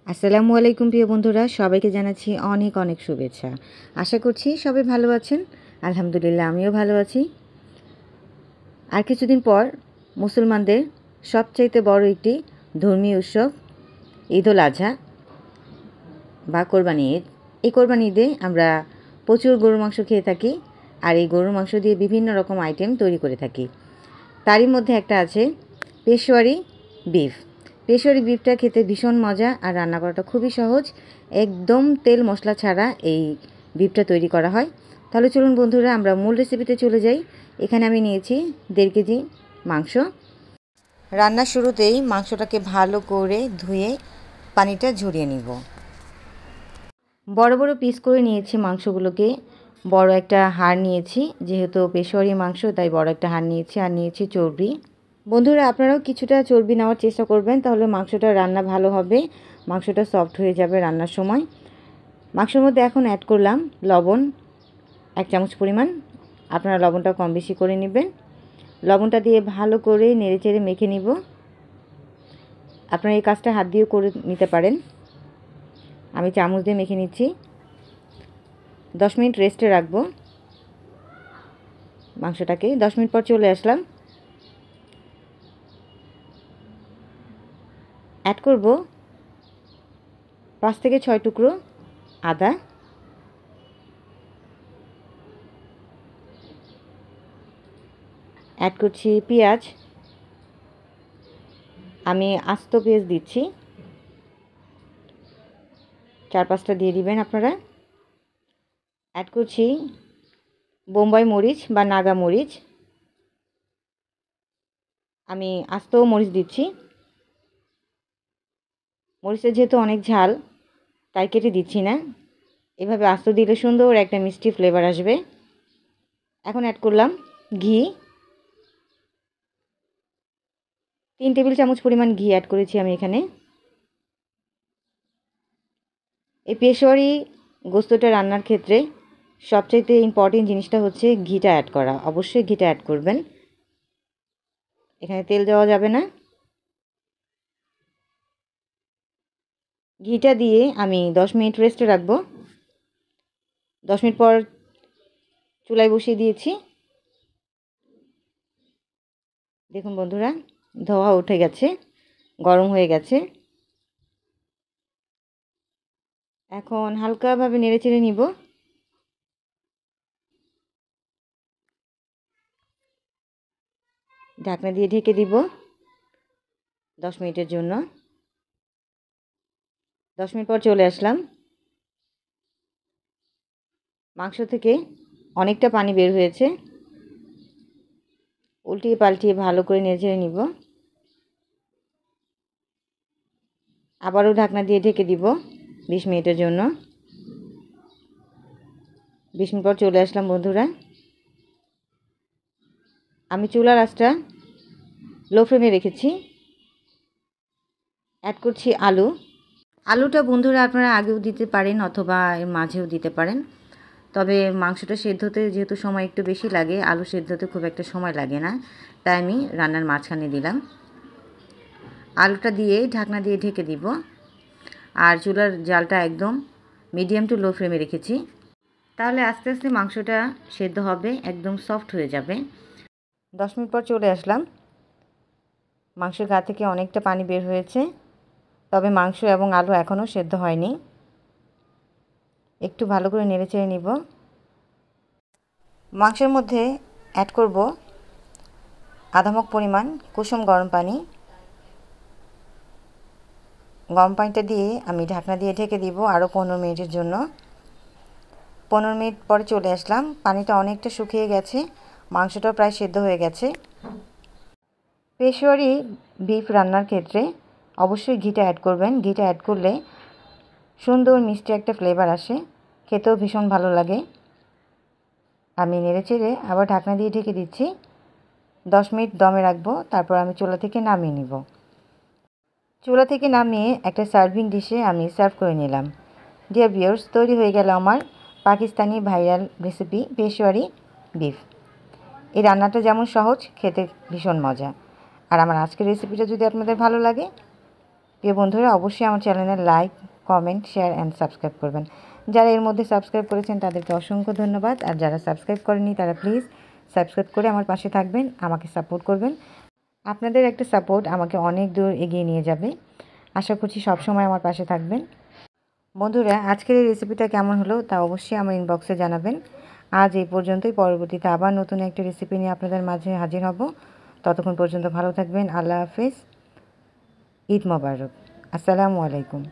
আসসালামু আলাইকুম প্রিয় বন্ধুরা, সবাইকে জানাচ্ছি অনেক অনেক শুভেচ্ছা। আশা করছি সবাই ভালো আছেন। আলহামদুলিল্লাহ আমিও ভালো আছি। আর কিছুদিন পর মুসলমানদের সবচাইতে বড় একটি ধর্মীয় উৎসব ঈদুল আজহা বা কোরবানি ঈদ। এই কোরবানি ঈদে আমরা প্রচুর গরুর মাংস খেয়ে থাকি, আর এই গরুর মাংস দিয়ে বিভিন্ন রকম আইটেম তৈরি করে থাকি। তারই মধ্যে একটা আছে পেশোয়ারি বিফ। পেশোয়ারি বিফটা খেতে ভীষণ মজা, আর রান্না করাটা খুবই সহজ। একদম তেল মশলা ছাড়া এই বিফটা তৈরি করা হয়। তাহলে চলুন বন্ধুরা, আমরা মূল রেসিপিতে চলে যাই। এখানে আমি নিয়েছি 1.5 কেজি মাংস। রান্নার শুরুতেই মাংসটাকে ভালো করে ধুয়ে পানিটা ঝরিয়ে নিব। বড় বড় পিস করে নিয়েছি মাংসগুলোকে। বড় একটা হাড় নিয়েছি, যেহেতু পেশোয়ারি মাংস তাই বড় একটা হাড় নিয়েছি। আর নিয়েছি চর্বি। বন্ধুরা, আপনারাও কিছুটা চর্বি নেওয়ার চেষ্টা করবেন, তাহলে মাংসটা রান্না ভালো হবে, মাংসটা সফট হয়ে যাবে রান্নার সময়। মাংসের মধ্যে এখন অ্যাড করলাম লবণ 1 চামচ পরিমাণ। আপনারা লবণটা কম বেশি করে নেবেন। লবণটা দিয়ে ভালো করে নেড়েচেড়ে মেখে নিব। আপনারা এই কাজটা হাত দিয়েও করে নিতে পারেন। আমি চামচ দিয়ে মেখে নিচ্ছি। 10 মিনিট রেস্টে রাখবো মাংসটাকে। 10 মিনিট পর চলে আসলাম। অ্যাড করব 5 থেকে 6 টুকরো আদা, অ্যাড করছি পেঁয়াজ। আমি আস্ত পেঁয়াজ দিচ্ছি, 4-5টা দিয়ে দিবেন আপনারা। অ্যাড করছি বোম্বাই মরিচ বা নাগা মরিচ। আমি আস্ত মরিচ দিচ্ছি। মরিচের যেহেতু অনেক ঝাল তাই কেটে দিচ্ছি না। এভাবে আস্ত দিলে সুন্দর একটা মিষ্টি ফ্লেভার আসবে। এখন অ্যাড করলাম ঘি। 3 টেবিল চামচ পরিমাণ ঘি অ্যাড করেছি আমি এখানে। এই পেশোয়ারি গোস্তটা রান্নার ক্ষেত্রে সবচাইতে ইম্পর্টেন্ট জিনিসটা হচ্ছে ঘিটা অ্যাড করা। অবশ্যই ঘিটা অ্যাড করবেন। এখানে তেল দেওয়া যাবে না। ঘিটা দিয়ে আমি 10 মিনিট রেস্টে রাখবো। 10 মিনিট পর চুলায় বসিয়ে দিয়েছি। দেখুন বন্ধুরা, ধোঁয়া উঠে গেছে, গরম হয়ে গেছে। এখন হালকাভাবে নেড়েচেড়ে নিব। ঢাকনা দিয়ে ঢেকে দিব 10 মিনিটের জন্য। 10 মিনিট পর চলে আসলাম। মাংস থেকে অনেকটা পানি বের হয়েছে। উল্টিয়ে পাল্টিয়ে ভালো করে নেড়েচেড়ে নিব। আবারও ঢাকনা দিয়ে ঢেকে দিব 20 মিনিটের জন্য। 20 মিনিট পর চলে আসলাম বন্ধুরা। আমি চুলার আঁচটা লো ফ্লেমে রেখেছি। অ্যাড করছি আলু। আলুটা বন্ধুরা আপনারা আগেও দিতে পারেন অথবা এর মাঝেও দিতে পারেন। তবে মাংসটা সেদ্ধ হতে যেহেতু সময় একটু বেশি লাগে, আলু সেদ্ধ হতে খুব একটা সময় লাগে না, তাই আমি রান্নার মাঝখানে দিলাম। আলুটা দিয়ে ঢাকনা দিয়ে ঢেকে দিব। আর চুলার জালটা একদম মিডিয়াম টু লো ফ্লেমে রেখেছি। তাহলে আস্তে আস্তে মাংসটা সেদ্ধ হবে, একদম সফট হয়ে যাবে। 10 মিনিট পর চলে আসলাম। মাংসের গা থেকে অনেকটা পানি বের হয়েছে, তবে মাংস এবং আলু এখনও সেদ্ধ হয়নি। একটু ভালো করে নেড়েচেড়ে নিব। মাংসের মধ্যে অ্যাড করব আধা মগ পরিমাণ কুসুম গরম পানি। গরম পানিটা দিয়ে আমি ঢাকনা দিয়ে ঢেকে দিব আরও 15 মিনিটের জন্য। 15 মিনিট পরে চলে আসলাম। পানিটা অনেকটা শুকিয়ে গেছে, মাংসটাও প্রায় সেদ্ধ হয়ে গেছে। পেশোয়ারি বিফ রান্নার ক্ষেত্রে অবশ্যই ঘিটা অ্যাড করবেন। ঘিটা অ্যাড করলে সুন্দর মিষ্টি একটা ফ্লেভার আসে, খেতেও ভীষণ ভালো লাগে। আমি নেড়েচেড়ে আবার ঢাকনা দিয়ে ঢেকে দিচ্ছি। 10 মিনিট দমে রাখবো, তারপর আমি চুলা থেকে নামিয়ে নিব। চুলা থেকে নামিয়ে একটা সার্ভিং ডিশে আমি সার্ভ করে নিলাম। ডিয়ার ভিউয়ার্স, তৈরি হয়ে গেল আমার Pakistani viral recipe Peshawari beef. এই রান্নাটা যেমন সহজ, খেতে ভীষণ মজা। আর আমার আজকের রেসিপিটা যদি আপনাদের ভালো লাগে প্রিয় বন্ধুরা অবশ্যই আমার চ্যানেলে like, comment, share and subscribe করবেন। যারা এর মধ্যে সাবস্ক্রাইব করেছেন তাদেরকে অসংখ্য ধন্যবাদ। আর যারা সাবস্ক্রাইব করেনি তারা প্লিজ সাবস্ক্রাইব করে আমার পাশে থাকবেন, আমাকে সাপোর্ট করবেন। আপনাদের একটা সাপোর্ট আমাকে অনেক দূর এগিয়ে নিয়ে যাবে। আশা করছি সবসময় আমার পাশে থাকবেন। বন্ধুরা আজকের এই রেসিপিটা কেমন হলো তা অবশ্যই আমার ইনবক্সে জানাবেন। আজ এই পর্যন্তই। পরবর্তীতে আবার নতুন একটা রেসিপি নিয়ে আপনাদের মাঝে হাজির হব। ততক্ষণ পর্যন্ত ভালো থাকবেন। আল্লাহ হাফেজ। ঈদ মোবারক। আসসালামু আলাইকুম।